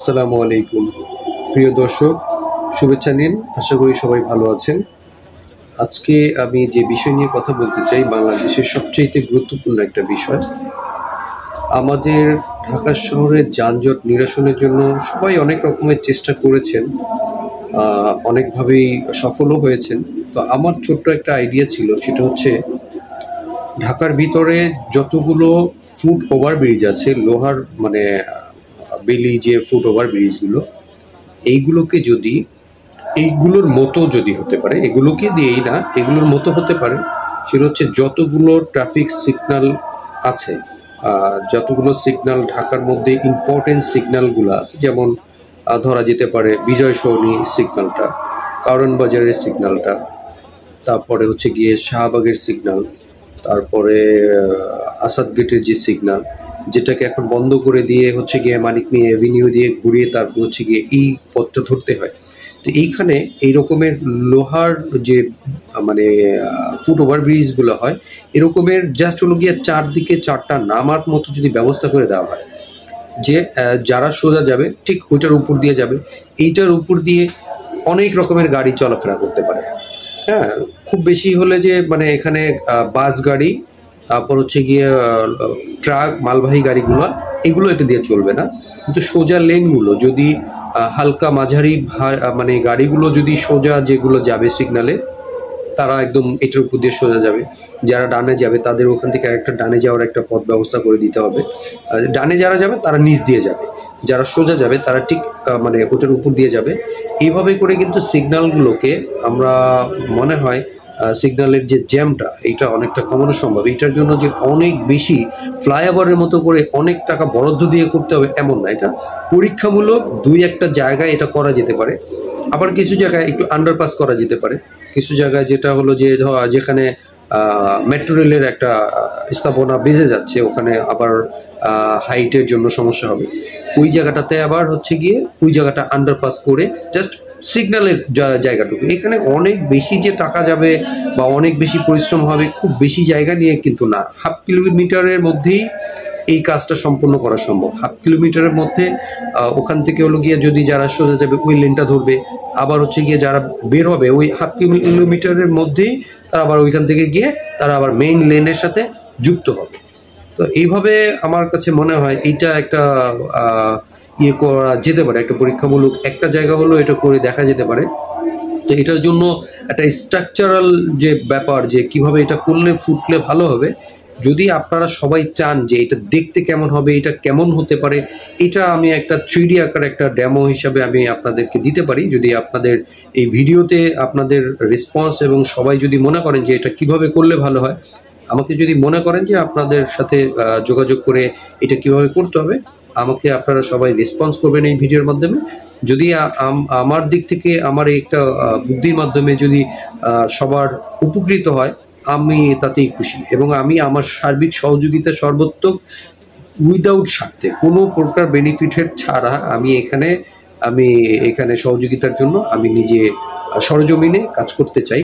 আসসালামু আলাইকুম প্রিয় দর্শক, শুভেচ্ছা নিন। আশা করি সবাই ভালো আছেন। আজকে আমি যে বিষয় নিয়ে কথা বলতে চাই, বাংলাদেশের সবচেয়ে গুরুত্বপূর্ণ একটা বিষয়। আমাদের ঢাকা শহরের যানজট নিরসনের জন্য সবাই অনেক রকমের চেষ্টা করেছেন, অনেকভাবেই সফলও হয়েছেন। তো আমার ছোট্ট একটা আইডিয়া ছিল, সেটা হচ্ছে ঢাকার ভিতরে যতগুলো ফুট ওভারব্রিজ আছে, লোহার মানে বেলি যে ফুট ওভারব্রিজগুলো, এইগুলোকে যদি এইগুলোর মতো যদি হতে পারে, এগুলোকে দিয়েই না, এগুলোর মতো হতে পারে, সেটা হচ্ছে যতগুলো ট্রাফিক সিগন্যাল আছে, যতগুলো সিগন্যাল ঢাকার মধ্যে ইম্পর্টেন্ট সিগন্যালগুলো আছে, যেমন ধরা যেতে পারে বিজয় সরণি সিগন্যালটা, কারণ বাজারের সিগন্যালটা, তারপরে হচ্ছে গিয়ে শাহবাগের সিগন্যাল, তারপরে আসাদ গেটের যে সিগন্যাল, যেটাকে এখন বন্ধ করে দিয়ে হচ্ছে গিয়ে মানিক মিয়া এভিনিউ দিয়ে ঘুরিয়ে তারপর হচ্ছে গিয়ে এই পথটা ধরতে হয়। তো এইখানে এই রকমের লোহার যে মানে ফুট ওভারব্রিজগুলো হয়, এরকমের জাস্ট হলো গিয়ে চারদিকে চারটা নামার মতো যদি ব্যবস্থা করে দেওয়া হয়, যে যারা সোজা যাবে ঠিক ওইটার উপর দিয়ে যাবে, এইটার উপর দিয়ে অনেক রকমের গাড়ি চলাফেরা করতে পারে। হ্যাঁ, খুব বেশি হলে যে মানে এখানে বাস গাড়ি, তারপর হচ্ছে গিয়ে ট্রাক, মালবাহী গাড়িগুলো, এগুলো এটা দিয়ে চলবে না। কিন্তু সোজা লেনগুলো যদি হালকা মাঝারি মানে গাড়িগুলো যদি সোজা যেগুলো যাবে সিগনালে, তারা একদম এটার উপর দিয়ে সোজা যাবে। যারা ডানে যাবে তাদের ওখান থেকে একটা ডানে যাওয়ার একটা পথ ব্যবস্থা করে দিতে হবে। ডানে যারা যাবে তারা নিচ দিয়ে যাবে, যারা সোজা যাবে তারা ঠিক মানে ওটার উপর দিয়ে যাবে। এইভাবে করে কিন্তু সিগন্যালগুলোকে আমরা মনে হয় সিগন্যালের যে জ্যামটা, এইটা অনেকটা কমানো সম্ভব। এটার জন্য যে অনেক বেশি ফ্লাইওভারের মতো করে অনেক টাকা বরাদ্দ দিয়ে করতে হবে এমন না, এটা পরীক্ষামূলক দুই একটা জায়গায় এটা করা যেতে পারে। আবার কিছু জায়গায় একটু আন্ডারপাস করা যেতে পারে, কিছু জায়গায় যেটা হলো যে যেখানে মেট্রো রেলের একটা স্থাপনা বেজে যাচ্ছে, ওখানে আবার হাইটের জন্য সমস্যা হবে। ওই জায়গাটাতে আবার হচ্ছে গিয়ে ওই জায়গাটা আন্ডারপাস করে জাস্ট সিগন্যালের জায়গাটুকু, এখানে অনেক বেশি যে টাকা যাবে বা অনেক বেশি পরিশ্রম হবে খুব বেশি জায়গা নিয়ে কিন্তু না। হাফ কিলোমিটারের মধ্যেই এই কাজটা সম্পন্ন করা সম্ভব। হাফ কিলোমিটারের মধ্যে ওখান থেকে হলো গিয়ে যদি যারা সোজা যাবে ওই লেনটা ধরবে, আবার হচ্ছে গিয়ে যারা বের হবে ওই হাফ কিলোমিটারের মধ্যেই তারা আবার ওইখান থেকে গিয়ে তারা আবার মেইন লেনের সাথে যুক্ত হবে। তো এইভাবে আমার কাছে মনে হয় এইটা একটা ইয়ে করা যেতে পারে, একটা পরীক্ষামূলক একটা জায়গা হলো এটা করে দেখা যেতে পারে। তো এটার জন্য একটা স্ট্রাকচারাল যে ব্যাপার, যে কিভাবে এটা করলে ফুটলে ভালো হবে, যদি আপনারা সবাই চান যে এটা দেখতে কেমন হবে, এটা কেমন হতে পারে, এটা আমি একটা 3D আকারে একটা ডেমো হিসাবে আমি আপনাদেরকে দিতে পারি। যদি আপনাদের এই ভিডিওতে আপনাদের রেসপন্স এবং সবাই যদি মনে করেন যে এটা কিভাবে করলে ভালো হয়, আমাকে যদি মনে করেন যে আপনাদের সাথে যোগাযোগ করে এটা কিভাবে করতে হবে, আমাকে আপনারা সবাই রেসপন্স করবেন এই ভিডিওর মাধ্যমে। যদি আমার দিক থেকে আমার একটা বুদ্ধির মাধ্যমে যদি সবার উপকৃত হয়, আমি তাতেই খুশি। এবং আমি আমার সার্বিক সহযোগিতা সর্বোত্তক উইদাউট স্বার্থে, কোনো প্রকার বেনিফিটের ছাড়া আমি এখানে সহযোগিতার জন্য আমি নিজে সরজমিনে কাজ করতে চাই।